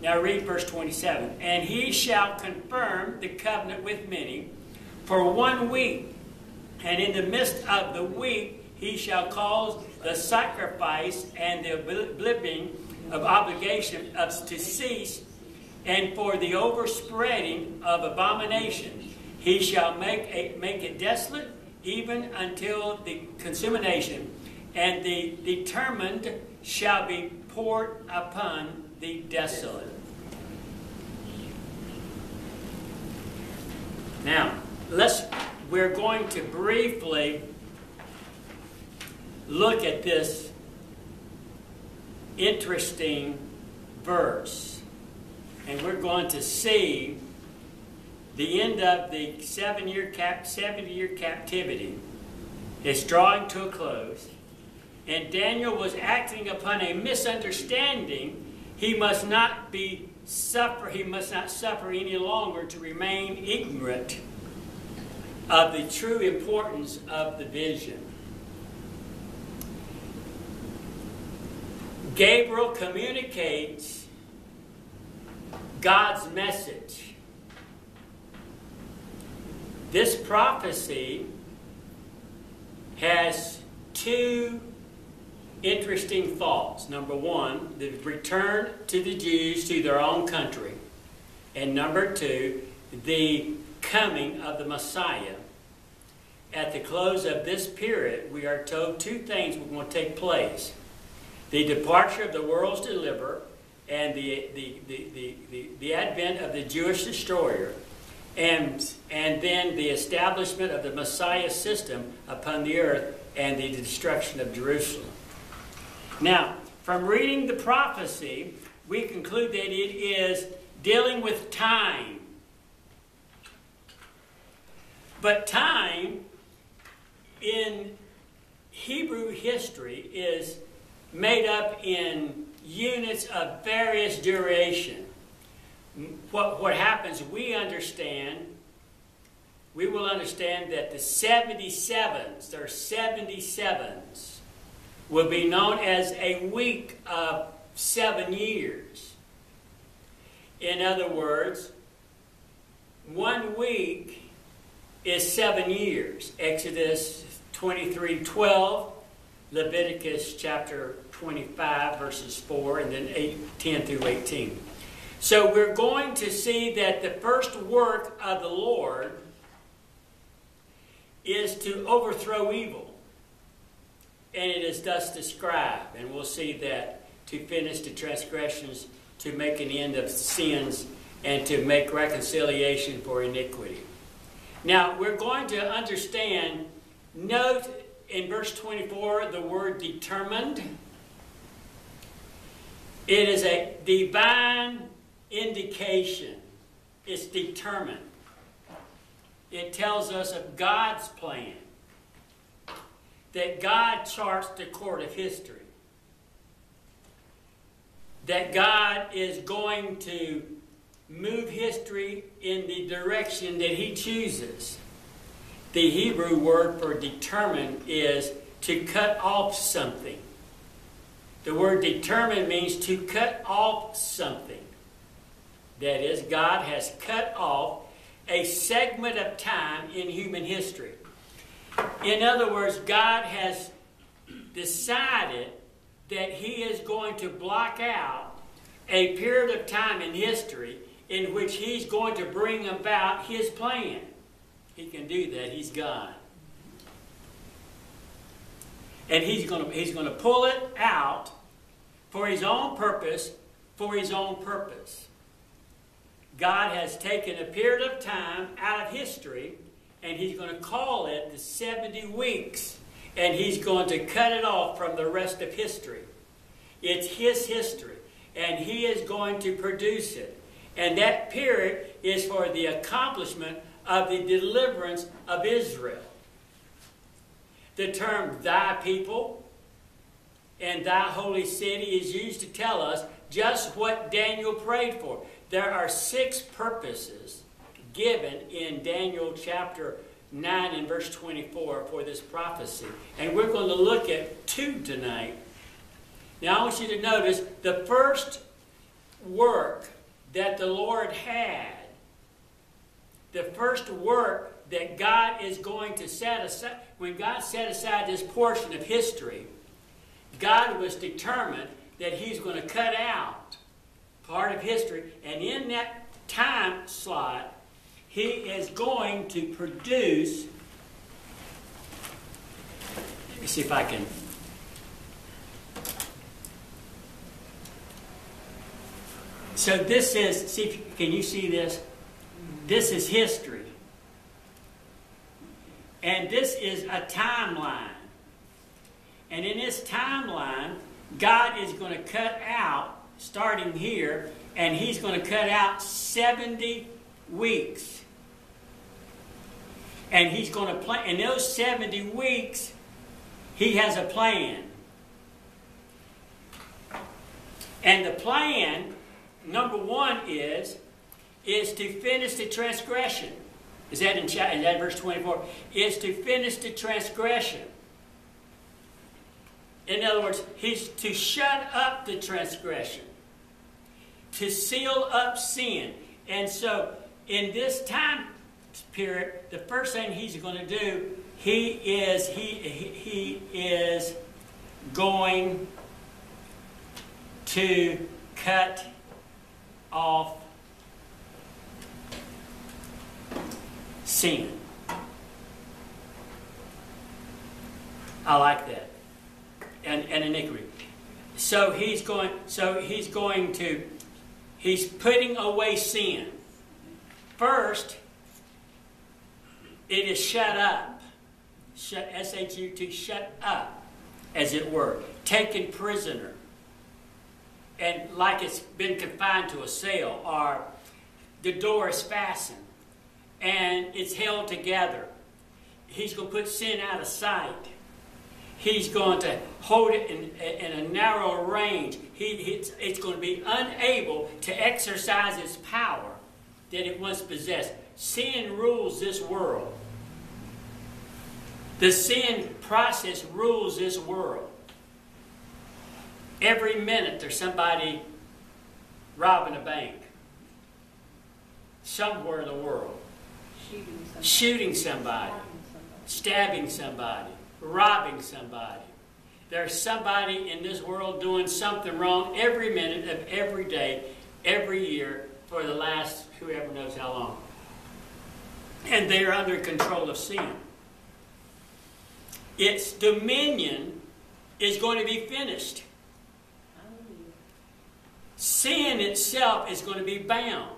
Now read verse 27. And he shall confirm the covenant with many for 1 week. And in the midst of the week he shall cause the sacrifice and the oblivion of obligation to cease, and for the overspreading of abomination he shall make it desolate, even until the consummation, and the determined shall be poured upon the desolate. Now, we're going to briefly look at this interesting verse. And we're going to see the end of the 70-year captivity is drawing to a close. And Daniel was acting upon a misunderstanding. He must not suffer any longer to remain ignorant of the true importance of the vision. Gabriel communicates God's message. This prophecy has 2 interesting thoughts. Number 1, the return to the Jews to their own country. And number 2, the coming of the Messiah. At the close of this period, we are told 2 things were going to take place. The departure of the world's deliverer and the advent of the Jewish destroyer, and then the establishment of the Messiah system upon the earth and the destruction of Jerusalem. Now, from reading the prophecy, we conclude that it is dealing with time. But time in Hebrew history is made up in units of various duration. What happens, we will understand that the 77s, there are 77s, will be known as a week of 7 years. In other words, 1 week is 7 years. Exodus 23:12, Leviticus chapter 25, verses 4, and then 10 through 18. So we're going to see that the first work of the Lord is to overthrow evil. And it is thus described. And we'll see that to finish the transgressions, to make an end of sins, and to make reconciliation for iniquity. Now, we're going to understand, note in verse 24, the word determined. It is a divine indication. It's determined. It tells us of God's plan. That God charts the course of history. That God is going to move history in the direction that He chooses. The Hebrew word for determined is to cut off something. The word determined means to cut off something. That is, God has cut off a segment of time in human history. In other words, God has decided that He is going to block out a period of time in history in which He's going to bring about His plan. He can do that. He's God. And He's going to pull it out for His own purpose, God has taken a period of time out of history, and He's going to call it the 70 weeks. And He's going to cut it off from the rest of history. It's His history. And He is going to produce it. And that period is for the accomplishment of the deliverance of Israel. The term thy people and thy holy city is used to tell us just what Daniel prayed for. There are 6 purposes given in Daniel chapter 9 and verse 24 for this prophecy. And we're going to look at 2 tonight. Now I want you to notice the first work that the Lord had, the first work that God is going to set aside, when God set aside this portion of history, God was determined that He's going to cut out part of history, and in that time slot, He is going to produce. Let me see if I can. So this is, can you see this? This is history. And this is a timeline. And in this timeline, God is going to cut out, starting here, and He's going to cut out 70 weeks. And He's going to plan, in those 70 weeks, He has a plan. And the plan, number one, is to finish the transgression. Is that in verse 24? Is to finish the transgression. In other words, He's to shut up the transgression, to seal up sin. And so, in this time period, the first thing He's going to do, He is going to cut off sin. I like that. And iniquity. So he's putting away sin. First, it is shut up. S-H-U-T, shut up, as it were. Taken prisoner. And like it's been confined to a cell, or the door is fastened and it's held together. He's going to put sin out of sight. He's going to hold it in a narrow range. It's going to be unable to exercise its power that it once possessed. Sin rules this world. The sin process rules this world. Every minute there's somebody robbing a bank. Somewhere in the world. Shooting somebody. Stabbing somebody. Robbing somebody. There's somebody in this world doing something wrong every minute of every day, every year, for the last whoever knows how long. And they're under control of sin. Its dominion is going to be finished. Sin itself is going to be bound.